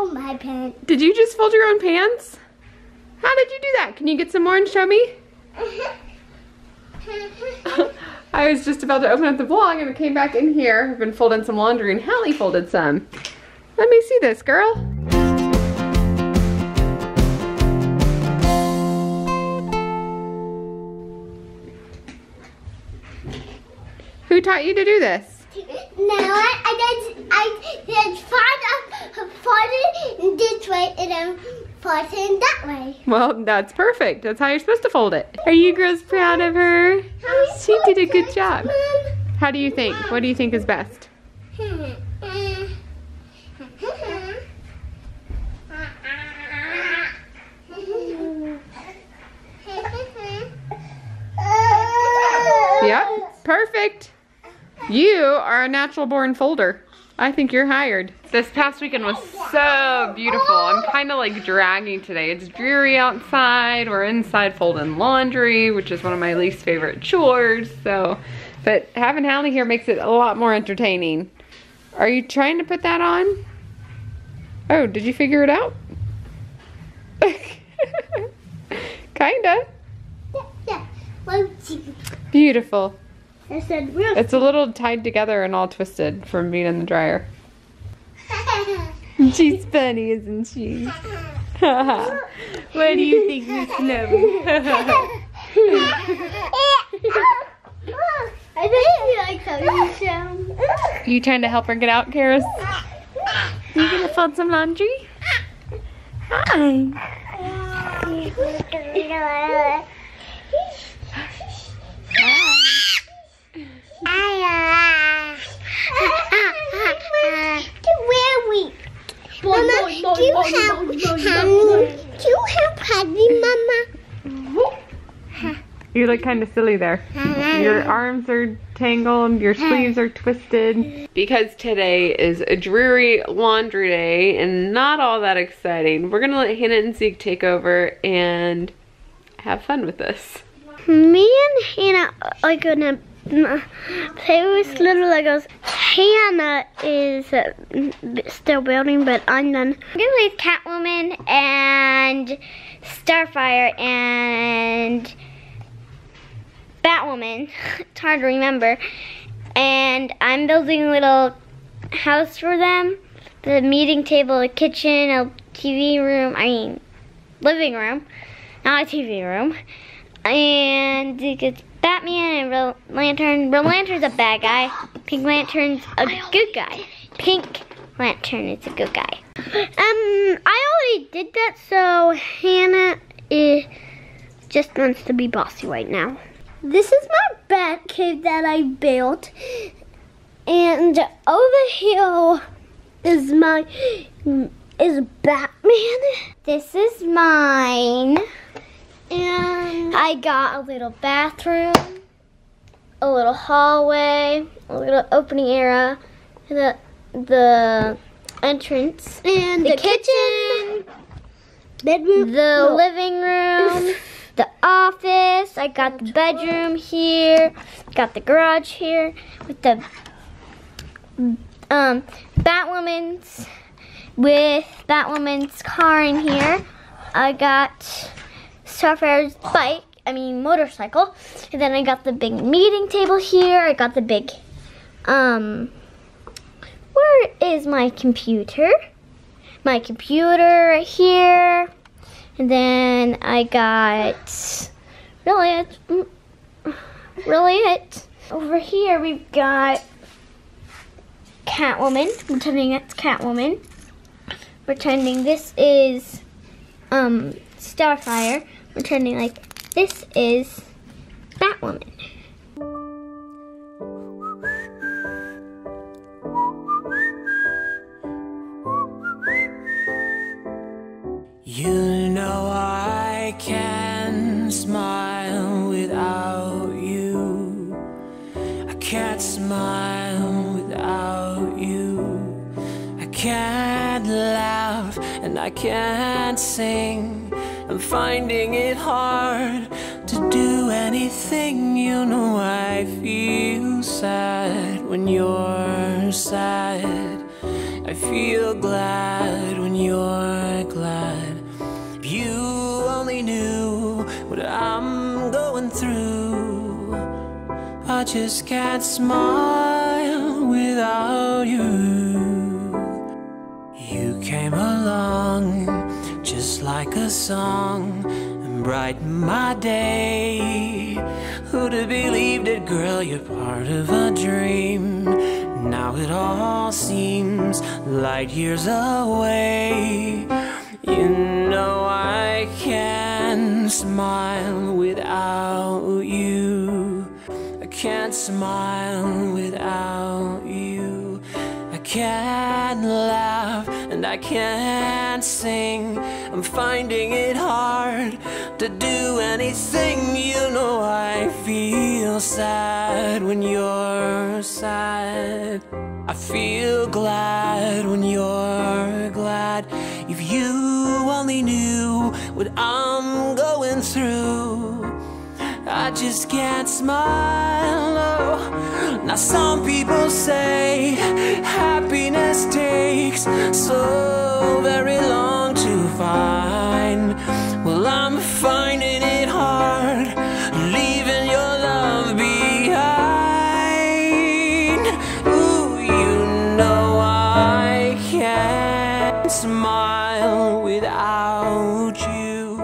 fold my pants. Did you just fold your own pants? How did you do that? Can you get some more and show me? I was just about to open up the vlog and I came back in here. I've been folding some laundry and Hallie folded some. Let me see this, girl. Who taught you to do this? No, I did fold it this way and then fold it that way. Well, that's perfect. That's how you're supposed to fold it. Are you girls proud of her? She did a good job. How do you think? What do you think is best? Yep, perfect. You are a natural born folder. I think you're hired. This past weekend was so beautiful. I'm kind of like dragging today. It's dreary outside. We're inside folding laundry, which is one of my least favorite chores. So, but having Hallie here makes it a lot more entertaining. Are you trying to put that on? Oh, did you figure it out? Kinda. Yeah. Beautiful. I said real. It's a little tied together and all twisted from being in the dryer. She's funny, isn't she? What do you think, Miss Chloe? I think she likes how you sound. You trying to help her get out, Karis? You gonna fold some laundry? Hi. Do you have Paddy, Mama? You look kind of silly there. Your arms are tangled, your sleeves are twisted. Because today is a dreary laundry day and not all that exciting, we're gonna let Hannah and Zeke take over and have fun with this. Me and Hannah are gonna play with little Legos. Hannah is still building, but I'm done. I'm gonna play with Catwoman and Starfire and Batwoman. It's hard to remember. And I'm building a little house for them. The meeting table, a kitchen, a TV room, living room, not a TV room. And it's Batman and Red Lantern. Red Lantern's a bad guy. Pink Lantern's a good guy. Pink Lantern is a good guy. I already did that, so Hannah just wants to be bossy right now. This is my bat cave that I built. And over here is Batman. This is mine. And I got a little bathroom, a little hallway, a little opening area, the entrance, and the kitchen, bedroom, the living room, the office. I got the bedroom here, got the garage here with the Batwoman's car in here. I got Starfire's motorcycle. And then I got the big meeting table here. I got the big, where is my computer? My computer right here. And then I got, really it. Over here we've got Catwoman, pretending that's Catwoman. Pretending this is, Starfire. Pretending like this is Batwoman. You know I can smile without you. I can't smile without you. I can't laugh and I can't sing. I'm finding it hard to do anything. You know I feel sad when you're sad. I feel glad when you're glad. If you only knew what I'm going through, I just can't smile without you. You came along just like a song and brightened my day. Who'd have believed it, girl, you're part of a dream. Now it all seems light years away. You know I can't smile without you. I can't smile without you. I can't laugh and I can't sing. I'm finding it hard to do anything. You know I feel sad when you're sad. I feel glad when you're glad. If you only knew what I'm going through, I just can't smile, no. Now some people say happiness takes so very long to find. Well, I'm finding it hard, leaving your love behind. Ooh, you know I can't smile without you.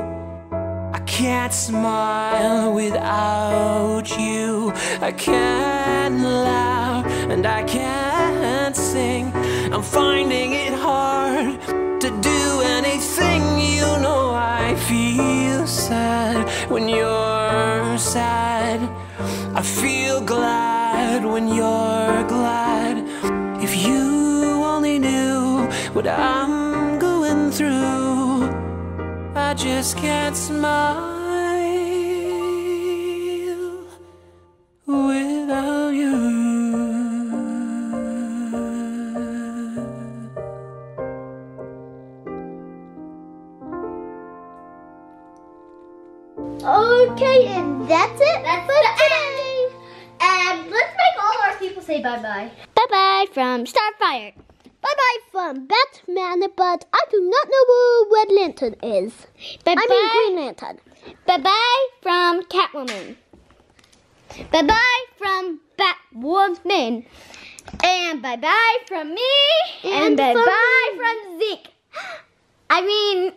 I can't smile without you. I can't laugh and I can't sing. I'm finding it hard to do anything. You know I feel sad when you're sad. I feel glad when you're glad. If you only knew what I'm going through, I just can't smile without you. Okay, and that's it for today. And let's make all our people say bye-bye. Bye-bye from Starfire. Bye-bye from Batman, but I do not know who Red Lantern is. Bye-bye. I mean Green Lantern. Bye-bye from Catwoman. Bye-bye from Batwoman. And bye-bye from me. And bye-bye from Zeke. I mean...